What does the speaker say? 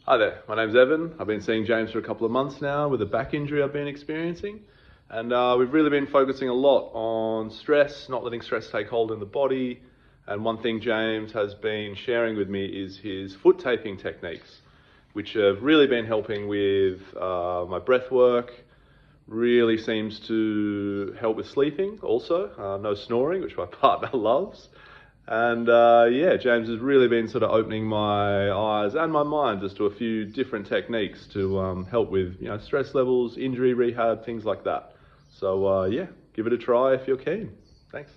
Hi there, my name's Evan. I've been seeing James for a couple of months now with a back injury I've been experiencing. And we've really been focusing a lot on stress, not letting stress take hold in the body. And one thing James has been sharing with me is his foot taping techniques, which have really been helping with my breath work. Really seems to help with sleeping also, no snoring, which my partner loves. And yeah, James has really been sort of opening my eyes and my mind as to a few different techniques to help with, stress levels, injury rehab, things like that. So yeah, give it a try if you're keen. Thanks.